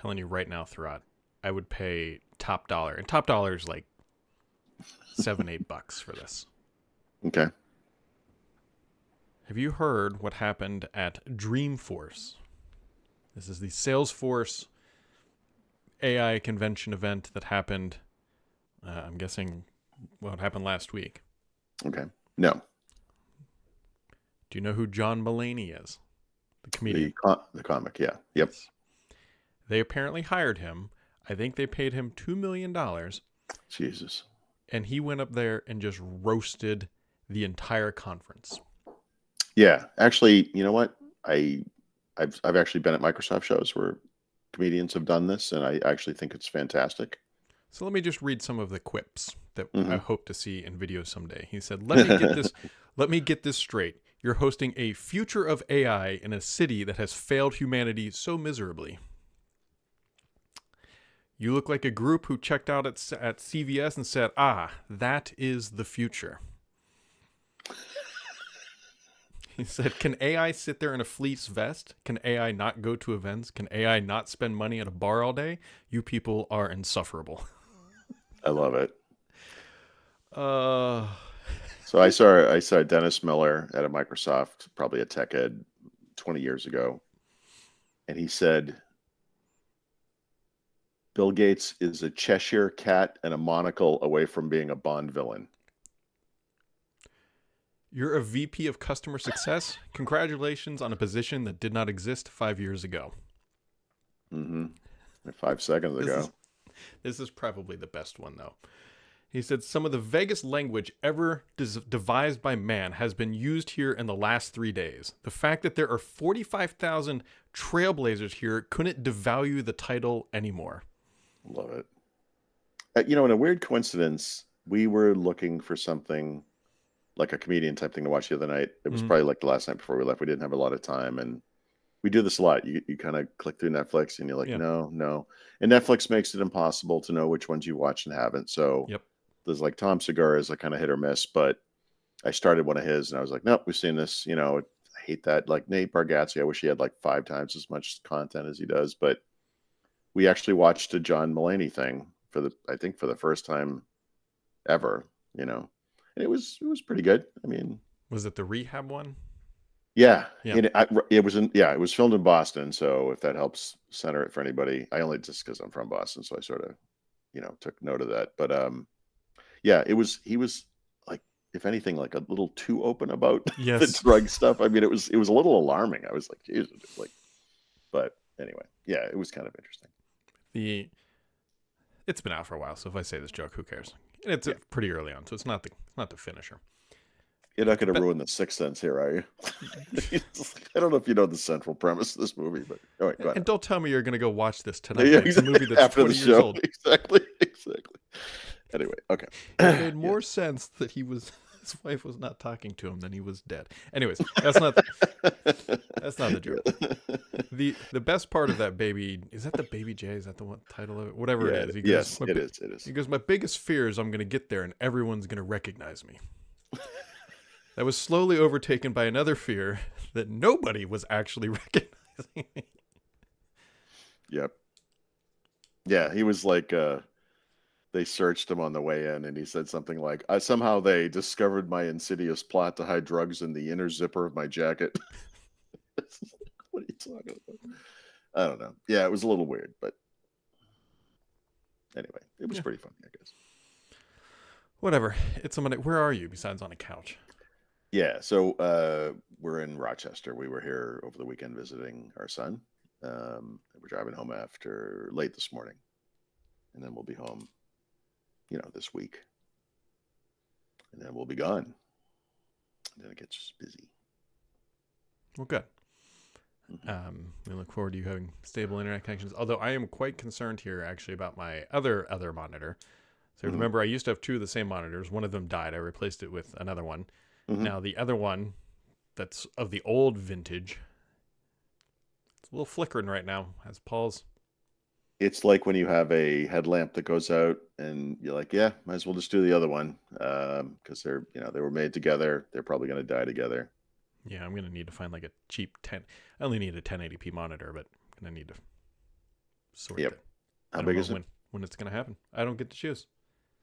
telling you right now, Thurrott, I would pay top dollar. And top dollar is like $7, $8 for this. Okay. Have you heard what happened at Dreamforce? This is the Salesforce AI convention event that happened, I'm guessing, what happened last week. Okay. No. Do you know who John Mulaney is? The comedian. The comic, yeah. Yep. They apparently hired him. I think they paid him $2 million. Jesus. And he went up there and just roasted the entire conference. Yeah. Actually, you know what? I've actually been at Microsoft shows where comedians have done this, and I actually think it's fantastic. So let me just read some of the quips that Mm-hmm. I hope to see in videos someday. He said, let me get this straight. You're hosting a future of AI in a city that has failed humanity so miserably. You look like a group who checked out at CVS and said, that is the future. He said, can AI sit there in a fleece vest? Can AI not go to events? Can AI not spend money at a bar all day? You people are insufferable. I love it. Uh, So I saw Dennis Miller at a Microsoft, probably a tech ed 20 years ago. And he said, Bill Gates is a Cheshire cat and a monocle away from being a Bond villain. You're a VP of customer success. Congratulations on a position that did not exist 5 years ago. Mm-hmm. 5 seconds ago. This is probably the best one, though. He said, some of the vaguest language ever devised by man has been used here in the last 3 days. The fact that there are 45,000 trailblazers here couldn't devalue the title anymore. Love it. In a weird coincidence, we were looking for something like a comedian type thing to watch the other night. It was probably like the last night before we left. We didn't have a lot of time, and we do this a lot. You kind of click through Netflix and you're like, no. And Netflix makes it impossible to know which ones you watch and haven't. So there's like Tom Segura is a kind of hit or miss, but I started one of his and I was like, nope, we've seen this. I hate that. Like Nate Bargatze, I wish he had like 5 times as much content as he does. But we actually watched a John Mulaney thing for the first time ever, and it was pretty good. I mean, was it the rehab one? Yeah. It was filmed in Boston. So if that helps center it for anybody, I only just because I'm from Boston. So I sort of, took note of that. But he was like, if anything, like a little too open about the drug stuff. I mean, it was a little alarming. I was like, Jesus, but anyway, yeah, it was kind of interesting. It's been out for a while. So if I say this joke, who cares? It's pretty early on. So it's not the finisher. You're not going to ruin the Sixth Sense here, are you? I don't know if you know the central premise of this movie, but all right, go ahead. And don't tell me you're going to go watch this tonight. Yeah, exactly. It's a movie that's after 20 the years show. old. Exactly. Anyway, okay. It made more sense that his wife was not talking to him than he was dead. Anyways, that's not the joke. The best part of that baby, is that the Baby J? Is that the one title of it? Whatever it is. Yes, it is. He goes, my biggest fear is I'm going to get there and everyone's going to recognize me. That was slowly overtaken by another fear that nobody was actually recognizing me. Yep. Yeah, he was like, they searched him on the way in, and he said something like, somehow they discovered my insidious plot to hide drugs in the inner zipper of my jacket. What are you talking about? I don't know. Yeah, it was a little weird, but anyway, it was pretty funny, I guess. Whatever. It's somebody. Where are you besides on a couch? Yeah, so we're in Rochester. We were here over the weekend visiting our son. We're driving home after late this morning, and then we'll be home, this week, and then we'll be gone. And then it gets busy. Well, good. We look forward to you having stable internet connections. Although I am quite concerned here, actually, about my other monitor. So remember, I used to have 2 of the same monitors. One of them died. I replaced it with another one. Now the other one, that's of the old vintage, it's a little flickering right now. As Paul's. It's like when you have a headlamp that goes out, and you're like, yeah, might as well just do the other one, because they were made together. They're probably going to die together. Yeah, I'm going to need to find like a cheap I only need a 1080p monitor, but I'm going to need to sorted. Yep. I How don't big know is it? when it's going to happen. I don't get to choose.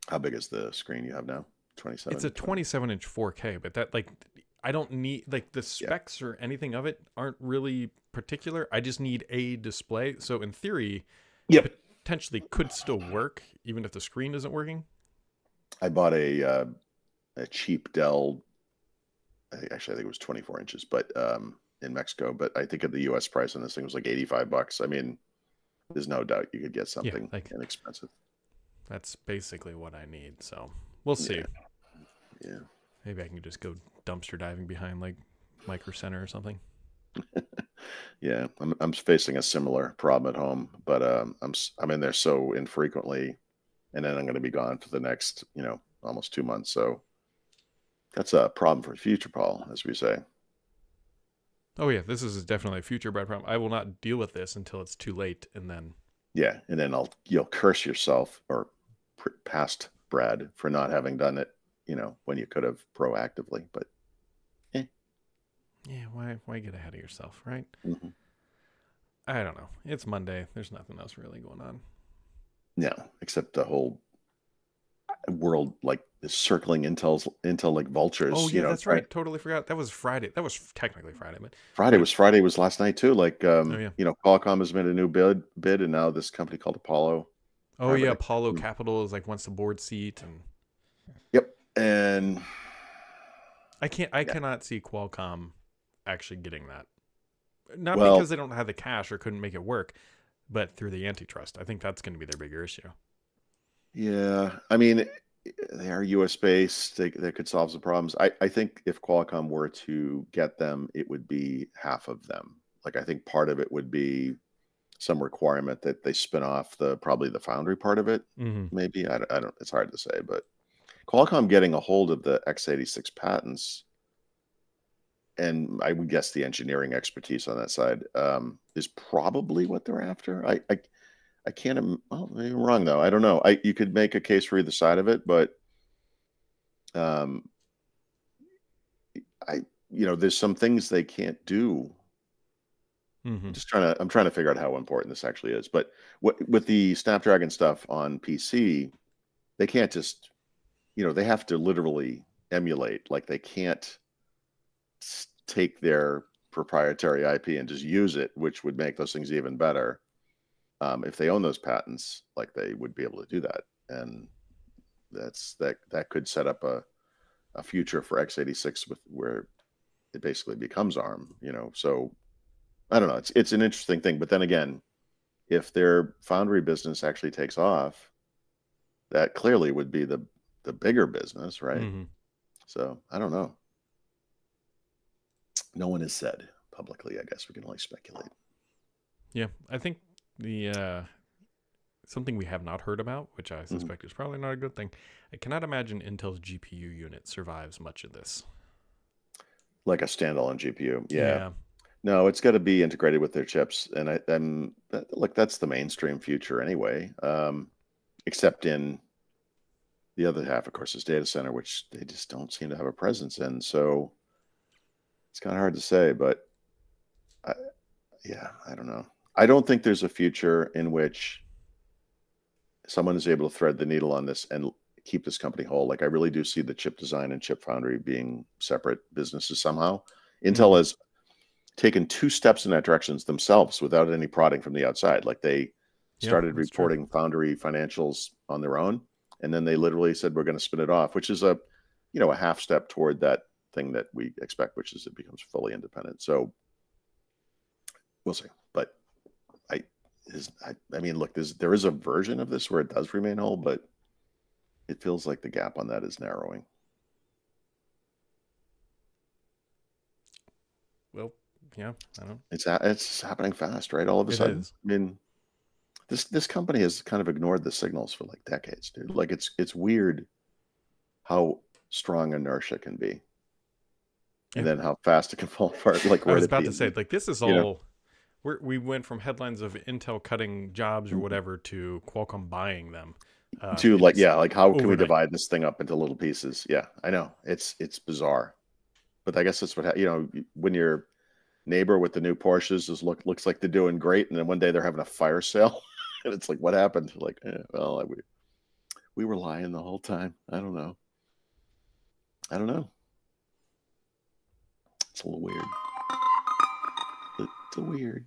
How big is the screen you have now? 27. It's a 27-inch 4K, but that like I don't need like the Yeah. specs or anything of it aren't really particular. I just need a display. So in theory, Yep. potentially could still work even if the screen isn't working. I bought a cheap Dell. Actually, I think it was 24 inches, but in Mexico. But I think at the U.S. price on this thing was like $85. I mean, there's no doubt you could get something like inexpensive. that's basically what I need. So we'll see. Yeah. Maybe I can just go dumpster diving behind like Micro Center or something. Yeah, I'm facing a similar problem at home, but I'm in there so infrequently, and then I'm going to be gone for the next almost 2 months. So that's a problem for the future, Paul, as we say. Oh yeah, this is definitely a future Brad problem. I will not deal with this until it's too late, and then Yeah, and then you'll curse yourself or past Brad for not having done it, when you could have proactively. But yeah, why get ahead of yourself, right? mm-hmm. I don't know. It's Monday. There's nothing else really going on. No, except the whole world like is circling Intel like vultures. Oh yeah, that's right. Totally forgot. That was Friday. That was technically Friday, but Friday was last night too. Like yeah. Qualcomm has made a new bid, and now this company called Apollo. Oh yeah, Apollo Capital is like wants the board seat, and yep. And I cannot see Qualcomm actually getting that. Not because they don't have the cash or couldn't make it work, but through the antitrust. I think that's going to be their bigger issue. Yeah, I mean, they are US based. They could solve some problems. I think if Qualcomm were to get them, it would be half of them. Like I think part of it would be some requirement that they spin off probably the foundry part of it. Mm-hmm. Maybe I don't. It's hard to say, but Qualcomm getting a hold of the x86 patents, and I would guess the engineering expertise on that side is probably what they're after. I can't. Well, maybe I'm wrong though. I don't know. You could make a case for either side of it, but there's some things they can't do. Mm-hmm. I'm trying to figure out how important this actually is. But with the Snapdragon stuff on PC, they can't just, they have to literally emulate. Like they can't take their proprietary IP and just use it, which would make those things even better. If they own those patents, like they would be able to do that, and that could set up a future for x86 where it basically becomes ARM. So I don't know. It's an interesting thing, but then again, if their foundry business actually takes off, that clearly would be the bigger business, right? Mm-hmm. So I don't know. No one has said publicly. I guess we can only speculate. Yeah, I think the something we have not heard about, which I suspect is probably not a good thing. I cannot imagine Intel's GPU unit survives much of this. Like a standalone GPU, yeah. No, it's got to be integrated with their chips, and that's the mainstream future anyway. Except in the other half, of course, is data center, which they just don't seem to have a presence in. So it's kind of hard to say, but I don't know. I don't think there's a future in which someone is able to thread the needle on this and keep this company whole. Like I really do see the chip design and chip foundry being separate businesses somehow. Intel has taken 2 steps in that direction themselves without any prodding from the outside. Like they started reporting foundry financials on their own, and then they literally said, we're going to spin it off, which is a half step toward that thing that we expect, which is it becomes fully independent. So we'll see. But I mean, look, there is a version of this where it does remain whole, but it feels like the gap on that is narrowing. Well, yeah, I don't. It's happening fast, right? All of a sudden, I mean, this company has kind of ignored the signals for like decades, dude. Like it's weird how strong inertia can be, and then how fast it can fall apart. Like I was about to say, like this is all. We went from headlines of Intel cutting jobs or whatever to Qualcomm buying them. To like how can we divide this thing up into little pieces? Yeah, I know it's bizarre, but I guess that's what when your neighbor with the new Porsches looks like they're doing great, and then one day they're having a fire sale. And it's like, what happened? Like, well, we were lying the whole time. I don't know. I don't know. It's a little weird. Little weird.